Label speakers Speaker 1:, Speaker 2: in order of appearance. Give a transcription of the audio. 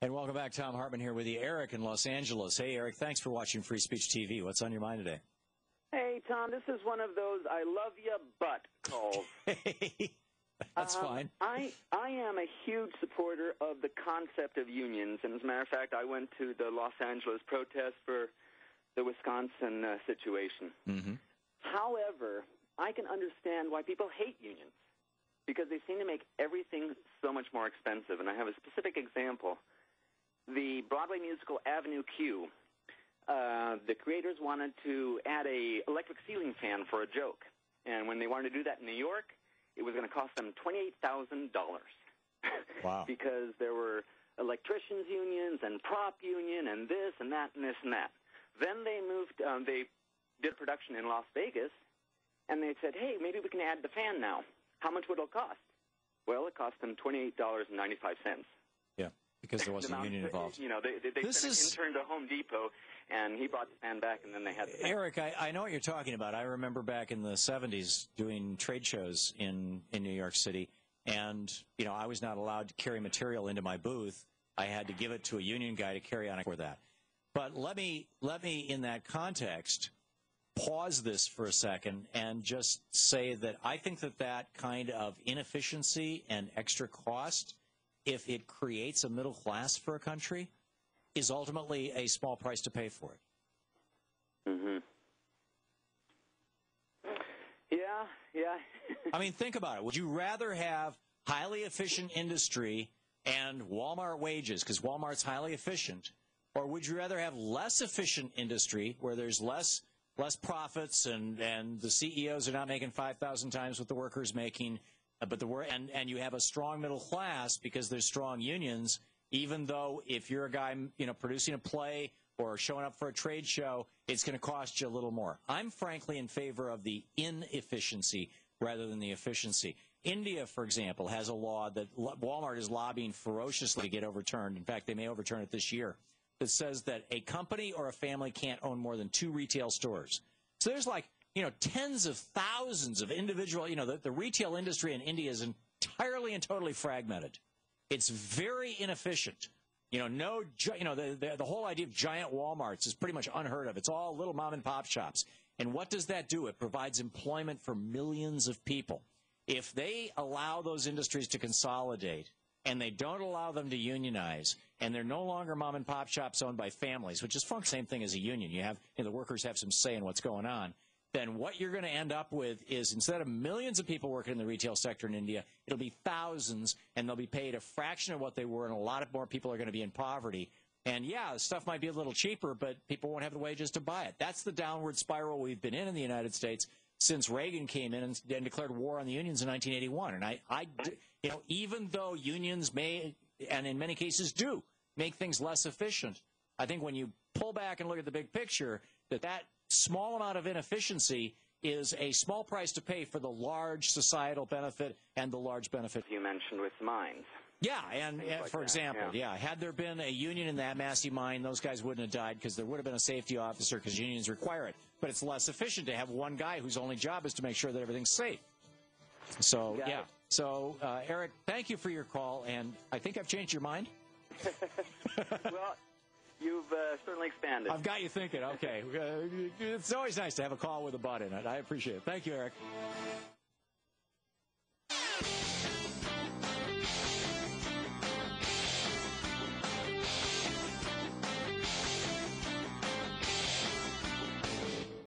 Speaker 1: And welcome back. Thom Hartmann here with you. Eric in Los Angeles. Hey, Eric, thanks for watching Free Speech TV. What's on your mind today?
Speaker 2: Hey, Tom, this is one of those I love you, but calls.
Speaker 1: Hey, that's fine.
Speaker 2: I am a huge supporter of the concept of unions. And as a matter of fact, I went to the Los Angeles protest for the Wisconsin situation.
Speaker 1: Mm-hmm.
Speaker 2: However, I can understand why people hate unions because they seem to make everything so much more expensive. And I have a specific example. The Broadway musical Avenue Q, the creators wanted to add a electric ceiling fan for a joke. And when they wanted to do that in New York, it was going to cost them $28,000.
Speaker 1: Wow.
Speaker 2: Because there were electricians' unions and prop union and this and that and this and that. Then they moved, they did production in Las Vegas, and they said, hey, maybe we can add the fan now. How much would it cost? Well, it cost them $28.95.
Speaker 1: Yeah, because there wasn't a union involved.
Speaker 2: You know, they sent an intern to Home Depot, and he brought the fan back, and then they had the fan.
Speaker 1: Eric, I know what you're talking about. I remember back in the 70s doing trade shows in New York City, and, you know, I was not allowed to carry material into my booth. I had to give it to a union guy to carry on for that. But let me, in that context, pause this for a second and just say that I think that kind of inefficiency and extra cost, if it creates a middle class for a country, is ultimately a small price to pay for it.
Speaker 2: Mm-hmm. Yeah.
Speaker 1: I mean, think about it. Would you rather have highly efficient industry and Walmart wages, because Walmart's highly efficient, or would you rather have less efficient industry where there's less profits and the CEOs are not making 5,000 times what the workers making, but and you have a strong middle class because there's strong unions, even though if you're a guy, you know, producing a play or showing up for a trade show, it's going to cost you a little more. I'm frankly in favor of the inefficiency rather than the efficiency. India, for example, has a law that Walmart is lobbying ferociously to get overturned. In fact, they may overturn it this year. That says that a company or a family can't own more than 2 retail stores. So there's like, you know, tens of thousands of individual, you know, the retail industry in India is entirely and totally fragmented. It's very inefficient. You know, the whole idea of giant Walmarts is pretty much unheard of. It's all little mom and pop shops. And what does that do? It provides employment for millions of people. If they allow those industries to consolidate and they don't allow them to unionize, and they're no longer mom and pop shops owned by families, which is the same thing as a union. You have, you know, the workers have some say in what's going on. Then what you're going to end up with is instead of millions of people working in the retail sector in India, it'll be thousands, and they'll be paid a fraction of what they were, and a lot of more people are going to be in poverty. And, yeah, the stuff might be a little cheaper, but people won't have the wages to buy it. That's the downward spiral we've been in the United States since Reagan came in and declared war on the unions in 1981. And you know, even though unions may, and in many cases do, make things less efficient, I think when you pull back and look at the big picture, that small amount of inefficiency is a small price to pay for the large societal benefit and the large benefit
Speaker 2: you mentioned with mines.
Speaker 1: Yeah, and for example, had there been a union in that Massey mine, those guys wouldn't have died because there would have been a safety officer because unions require it. But it's less efficient to have one guy whose only job is to make sure that everything's safe. So, yeah. So, Eric, thank you for your call, and I think I've changed your mind.
Speaker 2: Well, you've certainly expanded.
Speaker 1: I've got you thinking. Okay. It's always nice to have a call with a butt in it. I appreciate it. Thank you, Eric.